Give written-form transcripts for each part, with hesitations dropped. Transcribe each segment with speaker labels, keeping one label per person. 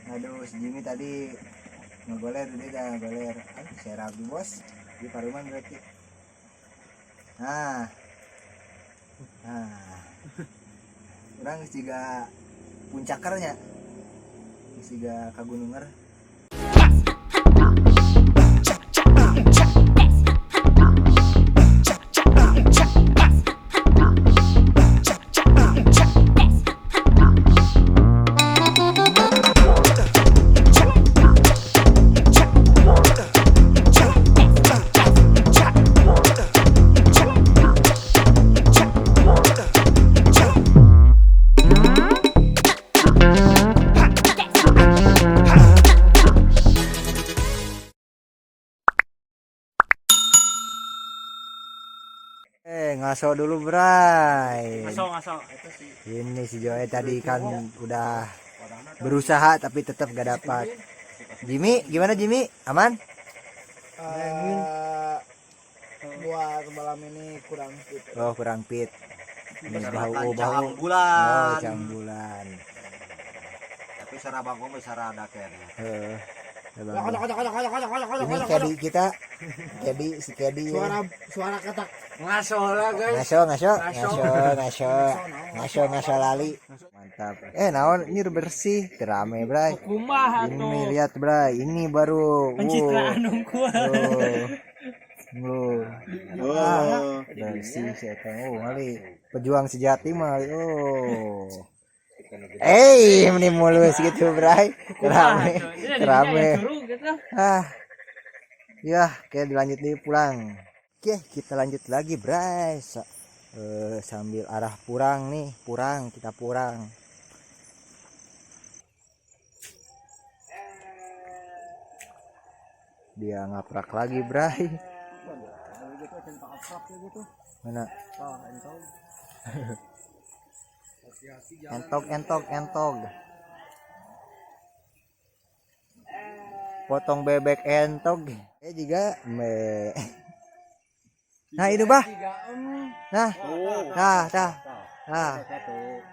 Speaker 1: Aduh, si Jimmy tadi ngegoler dia dah goler. Saya ragu bos. Di Paruman berarti. Nah. Nah. Orang juga puncakernya. Juga kagununger. Ngaso dulu Bray.
Speaker 2: Ngaso.
Speaker 1: Ini si Joy tadi kan udah berusaha tapi tetap gak dapat. Jimmy, gimana Jimmy? Aman?
Speaker 3: Buat malam ini kurang fit.
Speaker 1: Oh, kurang fit. Ini bau.
Speaker 2: Bulan.
Speaker 1: Oh, cambulan.
Speaker 2: Tapi sarabangku bisa rada kayaknya.
Speaker 1: Ini Kedi kita. Si Kedi.
Speaker 3: Suara kata
Speaker 2: Ngaso lah guys.
Speaker 1: Ngaso lali. Mantap. Naon ini bersih, rame Bray.
Speaker 2: Kumaha tuh.
Speaker 1: Ini lihat Bray, ini baru
Speaker 2: Pencitraan unggul.
Speaker 1: Bersih saya kali. Pejuang sejati mah. Ini mulus gitu Bray. Rame. Ya, kayak dilanjut nih pulang. Oke, kita lanjut lagi Bray. Sambil arah Purang nih, kita Purang. Dia ngaprak lagi Bray. Mana? Entog. Potong bebek entog. Juga Nah, ini bah. Nah.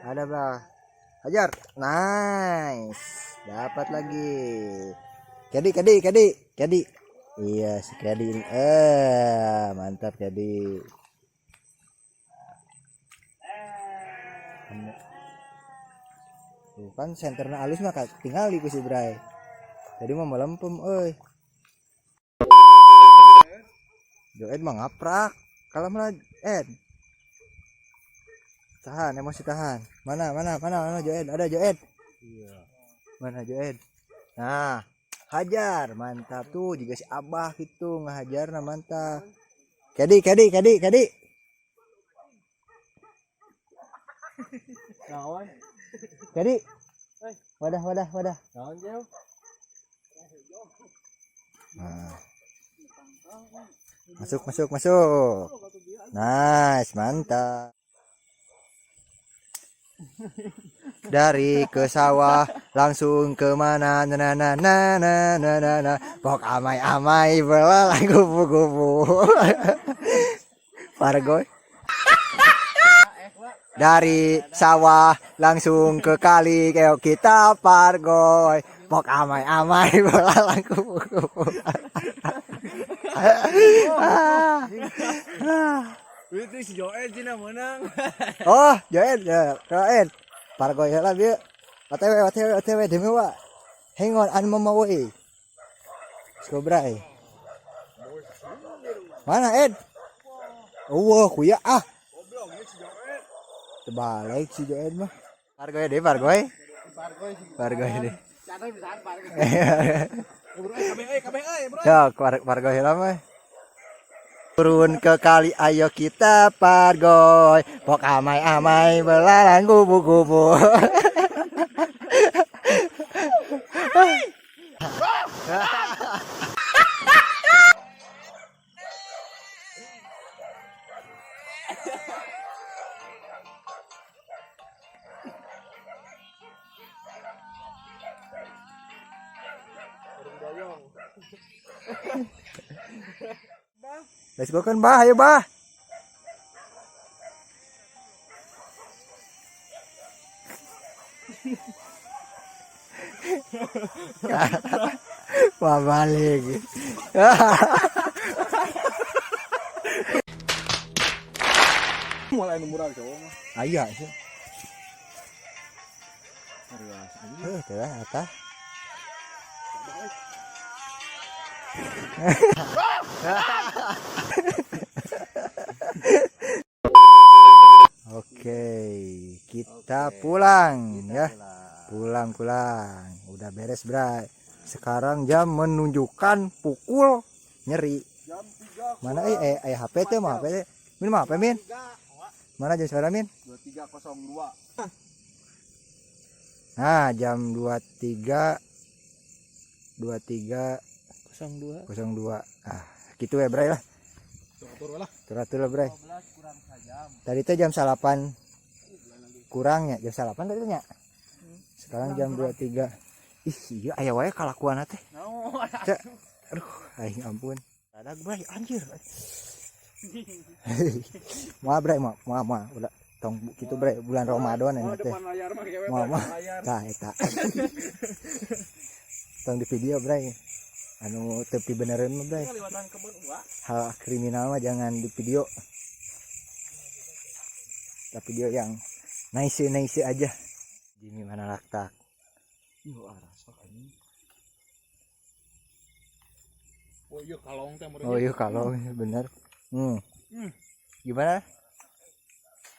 Speaker 1: Ada bah. Hajar. Nice. Dapat lagi. Kedi. Iya, si Kedi ini. Mantap Kedi. Tuh kan senternya halus mah tinggal di si Bray. Jadi mau melempem Joed mah ngaprak. Kalau malah tahan, emosi tahan. Mana Joed? Ada Joed? Iya. Mana Joed? Nah, hajar. Mantap tuh juga si Abah gitu ngahajar nah mantap. Kedi.
Speaker 2: Kawan.
Speaker 1: Kedi. Wadah.
Speaker 2: Kawan jauh.
Speaker 1: Nah. Masuk. Nice, mantap. Dari ke sawah langsung ke mana? Pok amai belalang kupu-kupu. Pargoy. Dari sawah langsung ke kali kayak kita pargoy. Pok amai belalang kupu-kupu.
Speaker 2: Itu si Joel cina menang.
Speaker 1: Oh, Joel. Pargoy lah bieu. OTW demi wa. Hang on an mama we. Skobrai. Mana Ed? Kuya Terbalik si Joel mah. Pargoy deh. Ya, pargoy lah mah. Turun ke kali ayo kita pargoy. Pok amai belalang kupu-kupu. Let's go kan bah, ayo bah. Wah balik.
Speaker 3: Mulai murah cowok mah.
Speaker 1: Aya sih. Telah atas. Oke, kita pulang ya. Pulang. Udah beres, Bray. Sekarang jam menunjukkan pukul nyeri. Mana HP tuh mah HP. Min mah apa Min? Mana jam sekarang Min?
Speaker 3: 23.02.
Speaker 1: Nah, jam 23.02. Ah, gitu ya, Bray lah. Teratur lah, Bray. Tadi tuh jam 8 kurangnya, jam 8 tadi nya. Sekarang jam 23. Ih, iya aya wae kalakuan teh. Aduh, aing ampun. Dadak, Bray, anjir. Maaf, Bray, maaf. Udah tong gitu, Bray, bulan Ramadan ini teh. Maaf. Tah eta. Tong di video, Bray. Anu tepi beneran mah, Bray. Hal kriminal mah jangan di video. Tapi video yang nice aja. Jimmy mana laktak. Oh iya kalong bener. Gimana?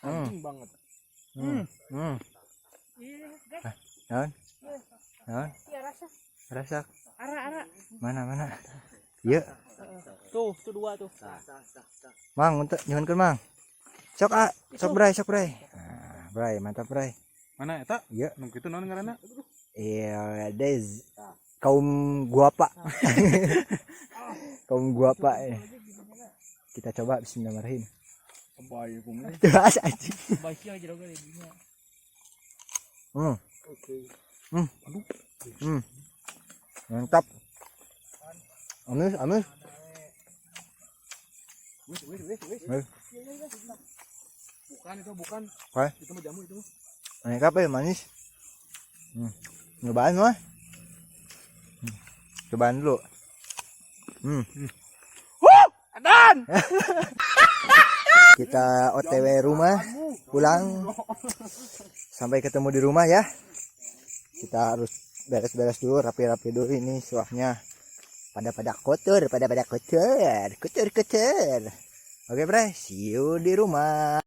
Speaker 3: Anjing banget.
Speaker 1: Naon?
Speaker 4: Ya
Speaker 1: Rasa.
Speaker 4: ara.
Speaker 1: Mana? Iya.
Speaker 4: Tuh dua tuh.
Speaker 1: Mang, untuk nyuhunkeun Mang. Sok Bray. Nah, Bray, mantap Bray.
Speaker 3: Mana eta?
Speaker 1: Iya.
Speaker 3: Nu kitu naon ngaranna?
Speaker 1: Iya, des. Kaum guapa. Kaum guapa ya. Kita coba bismillahirrahmanirrahim.
Speaker 3: Bae kumnya.
Speaker 1: Terus aja.
Speaker 4: Baiknya aja dong di dunia.
Speaker 3: Oke.
Speaker 1: Mantap. Amis.
Speaker 3: Wis. Bukan.
Speaker 1: Apa?
Speaker 3: Itu mah jamu itu.
Speaker 1: Naik apa ya manis? Nyobain mah. Cobaan dulu.
Speaker 3: Adan.
Speaker 1: Kita OTW rumah, pulang. Sampai ketemu di rumah ya. Kita harus beres-beres dulu, rapi-rapi dulu ini suahnya. Pada kotor. Oke, Bray, see you di rumah.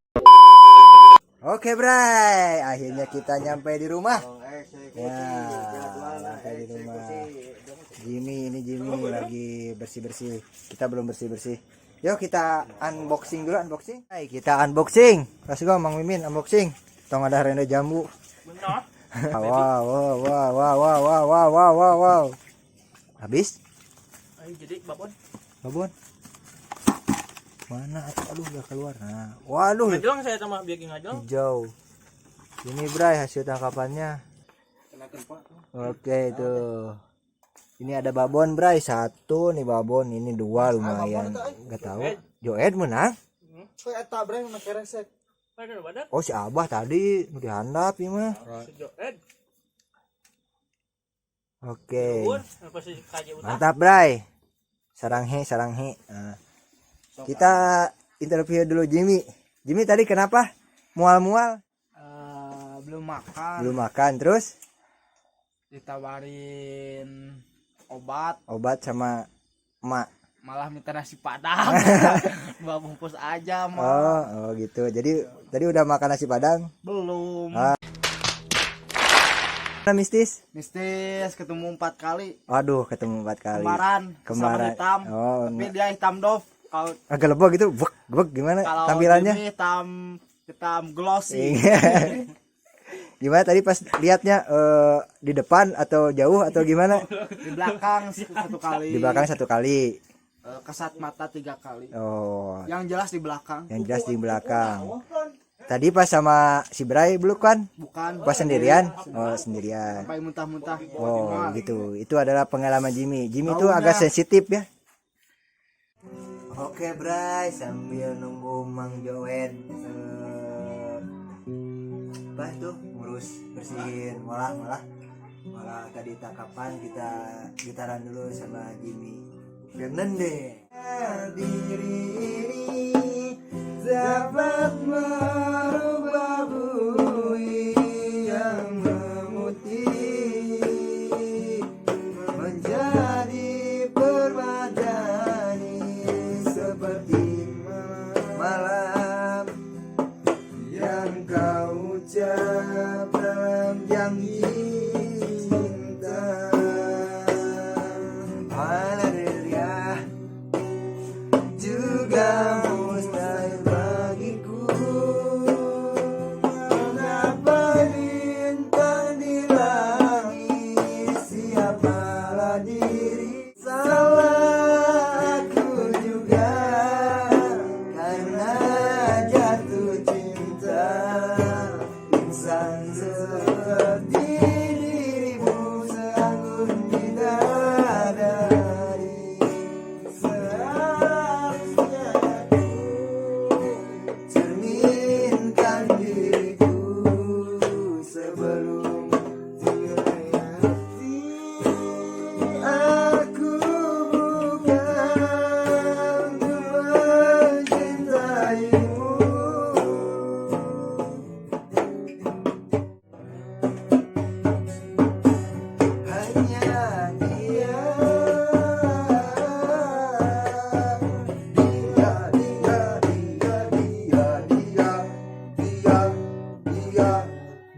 Speaker 1: Oke, Bray, akhirnya kita nyampe di rumah. Ya, sampai di rumah. Jimmy lagi bersih-bersih. Kita belum bersih-bersih. Yuk kita unboxing dulu, Hai, kita unboxing. Let's go, Mang Mimin unboxing. Tong ada renda jambu.
Speaker 4: Benar.
Speaker 1: Wow. Habis?
Speaker 4: Ayo jadi babon.
Speaker 1: Mana? Aduh, udah keluar. Nah, waduh.
Speaker 4: Ngajong saya sama biaki ngajong.
Speaker 1: Hijau. Ini Bray hasil tangkapannya. Oke, itu. Ini ada babon, Bray. 1 nih babon, ini 2 lumayan. Enggak tahu. Joed menang.
Speaker 3: Eta bre make resek.
Speaker 4: Badak.
Speaker 1: Oh, si Abah tadi nu dihandap ieu mah.
Speaker 4: Joed.
Speaker 1: Oke.
Speaker 4: Apa sih kaje utah?
Speaker 1: Mantap, Bray. Saranghe. Nah. Kita interview dulu Jimmy. Jimmy tadi kenapa? Mual-mual?
Speaker 3: Belum makan.
Speaker 1: Belum makan, terus
Speaker 3: Ditawarin obat,
Speaker 1: sama emak.
Speaker 3: malah minta nasi padang. 2 bungkus aja mah.
Speaker 1: Oh gitu. Jadi tadi udah makan nasi padang?
Speaker 3: Belum.
Speaker 1: Mistis
Speaker 3: Ketemu 4 kali.
Speaker 1: Waduh, ketemu 4 kali.
Speaker 3: Kemarin. Hitam.
Speaker 1: Oh,
Speaker 3: Tapi dia hitam dof. Kalau
Speaker 1: agak lebok gitu. Bek gimana tampilannya?
Speaker 3: Ini hitam glossy.
Speaker 1: Gimana tadi pas liatnya di depan atau jauh atau gimana?
Speaker 3: Di belakang 1 kali.
Speaker 1: Di belakang 1 kali.
Speaker 3: Kesat mata 3 kali.
Speaker 1: Oh.
Speaker 3: Yang jelas di belakang.
Speaker 1: Tadi pas sama si Bray belum kan?
Speaker 3: Bukan.
Speaker 1: Pas sendirian? Oh, sendirian.
Speaker 3: Sampai muntah-muntah.
Speaker 1: Oh, gitu. Itu adalah pengalaman Jimmy. Jimmy itu agak sensitif ya. Oke, Bray, sambil nunggu Mang Joed apa tuh ngurus bersihin malah malah tadi kapan kita gitaran dulu sama Jimmy Fernandez. Diri ini dapat merubah bumi yang memutih menjadi permadani seperti malam yang kau ucap dalam janji cinta. Haleluya, juga mustahil bagiku mendapat bintang di langit. Siapalah diri, salah aku juga karena jatuh cinta. Insan seperti dirimu seanggun bidadari, seharusnya aku cerminkan diriku sebelum tinggalnya hati. Aku bukan untuk mencintaimu, hanya dia.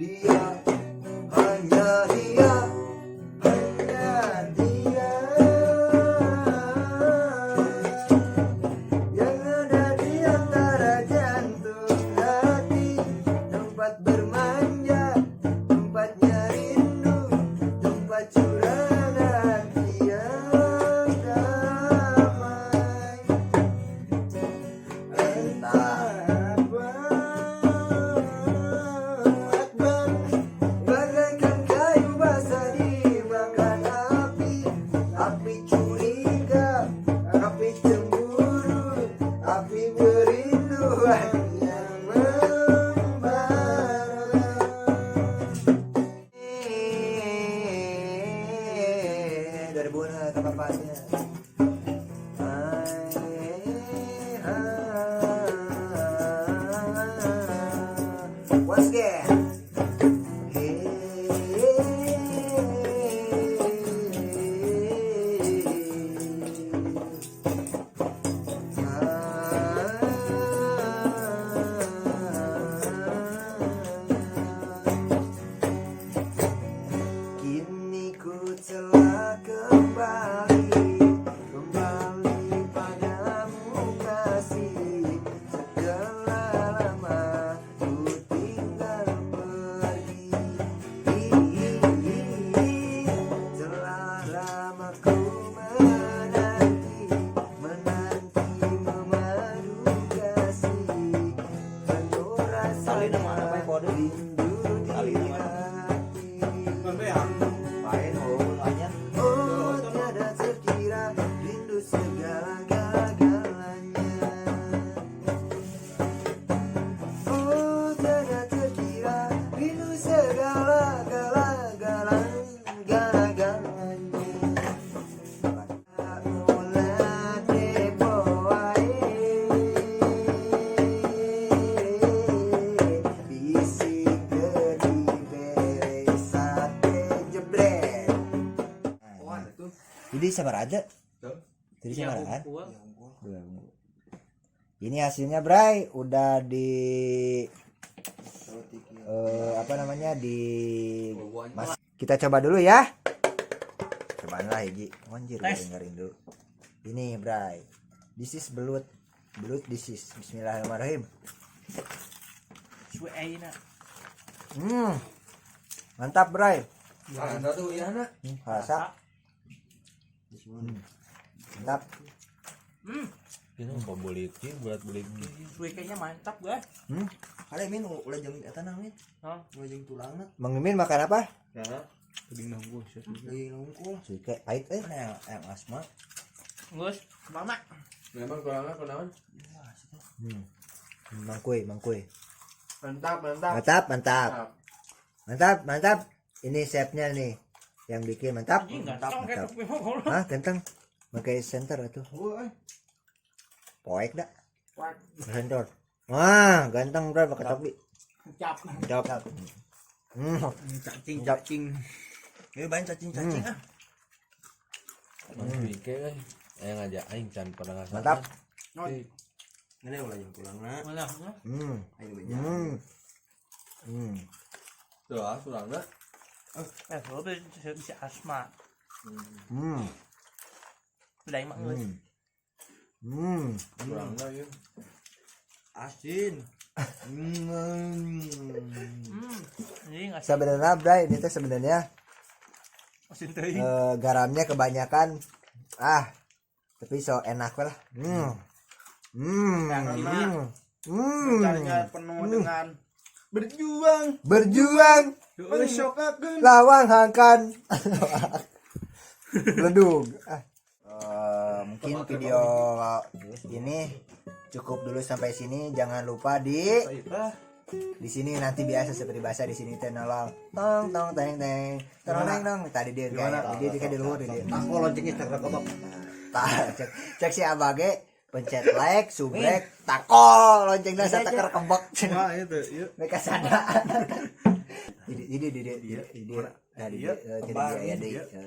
Speaker 1: Dia, hanya dia, hanya dia yang ada di antara jantung hati, tempat bermanja, tempatnya rindu, tempat curahan hati yang damai. Entah apa Akbar, bagaikan kayu basah dimakan api, api curiga, api cemburu, api perinduan yang membara. Dari bunga ke papanya. Once again. Kini ku telah kembali padamu kasih. Setelah lama ku tinggal pergi, telah lama ku menanti memadu kasih, penuh rasa rindu di hati.
Speaker 2: Main hubungannya.
Speaker 1: Oh, tiada terkira rindu segala-galanya. Oh, tiada terkira rindu segala-galanya. Mula depoae bisik gedi bere sate jebret. Jadi sabar aja. Jadi
Speaker 4: Iya,
Speaker 1: sabar aja.
Speaker 4: gua.
Speaker 1: Ini hasilnya Bray udah di apa namanya di kita coba dulu ya. Cobaan lah Hiji. Anjir gue
Speaker 4: Tes.
Speaker 1: dengerin dulu. Ini Bray. This is belut. Belut this is. Bismillahirrahmanirrahim.
Speaker 3: Suwe ayeuna.
Speaker 1: Mantap Bray.
Speaker 2: Ada tuh ya nak.
Speaker 1: Rasa. Mantap.
Speaker 5: Ini apa boliki buat boliki.
Speaker 3: Suwe kayaknya mantap guys.
Speaker 2: Kali min ulah jeung eta nang min.
Speaker 3: Hah?
Speaker 2: Ulah jeung tulangna.
Speaker 1: Mang Mimin makan apa?
Speaker 5: Ya, tebing nanggung sih.
Speaker 2: Lagi nungkul.
Speaker 1: Suike pahit
Speaker 2: Yang asma.
Speaker 3: Gus, mama.
Speaker 5: Memang tulangnya kunaon?
Speaker 1: Mangkui.
Speaker 2: Mantap, mantap.
Speaker 1: Mantap. Mantap. Ini chefnya nih. yang bikin mantap.
Speaker 4: Anjing ganteng kayak
Speaker 1: Mantap.
Speaker 4: topi mah.
Speaker 1: Hah, ganteng. Pakai center atuh. Poek dah. Center. Wah, ganteng bro pakai topi.
Speaker 3: Cap.
Speaker 1: Cap.
Speaker 3: Cacing,
Speaker 1: Cap.
Speaker 3: cacing.
Speaker 1: Ini banyak cacing-cacing ah.
Speaker 5: Masih mikir kan. Ngajak aing can pernah ngasih.
Speaker 1: Mantap.
Speaker 2: Ini ulah yang pulang nak.
Speaker 3: Mana?
Speaker 2: Ayo beja.
Speaker 5: Tuh ah, surangna.
Speaker 3: Lo si Asma. Udah emang lu.
Speaker 5: Surangna ieu.
Speaker 2: Asin.
Speaker 3: Ini ngasih
Speaker 1: Sebenarnya Bray, ini tuh sebenarnya
Speaker 3: asin teuing.
Speaker 1: garamnya kebanyakan. Tapi so enak lah.
Speaker 3: Caranya penuh dengan
Speaker 1: Berjuang lawang hangkan. Ledug. Mungkin video ini cukup dulu sampai sini. Jangan lupa di sini nanti biasa seperti bahasa di sini teh nolong tong tong teng teng tong teng tong tadi dia kayak di luhur dia.
Speaker 2: Aku loncengnya terkebak.
Speaker 1: Cek si abage pencet like, subrek, tako loncengnya saya teker kebek.
Speaker 5: Wah, itu, yuk.
Speaker 1: Mereka sadar.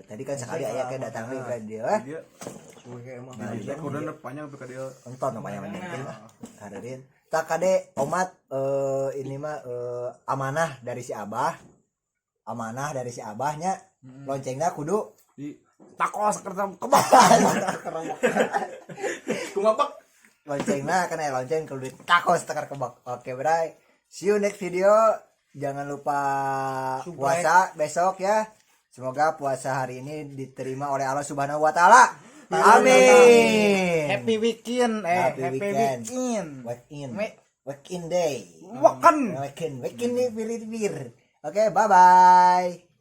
Speaker 1: Tadi kan sekali ayah kayak datang lagi kan dia.
Speaker 5: Dia kudu panjang tuh ka dia.
Speaker 1: Nonton namanya mungkin hadirin. Tak kade omat ini mah amanah dari si Abah. Amanah dari si Abahnya. Loncengnya kudu
Speaker 5: Di
Speaker 3: tako sekerta kebak.
Speaker 5: kumabak.
Speaker 1: loncengnya kan lonceng kudu takos tekar kebak. Oke, bray. See you next video. Jangan lupa puasa besok ya. Semoga puasa hari ini diterima oleh Allah Subhanahu wa taala. Amin.
Speaker 3: Happy weekend.
Speaker 1: Happy
Speaker 3: Happy
Speaker 1: weekend.
Speaker 3: weekend.
Speaker 1: Weekend day.
Speaker 3: Wakan.
Speaker 1: Weekend day bir. Oke, bye bye.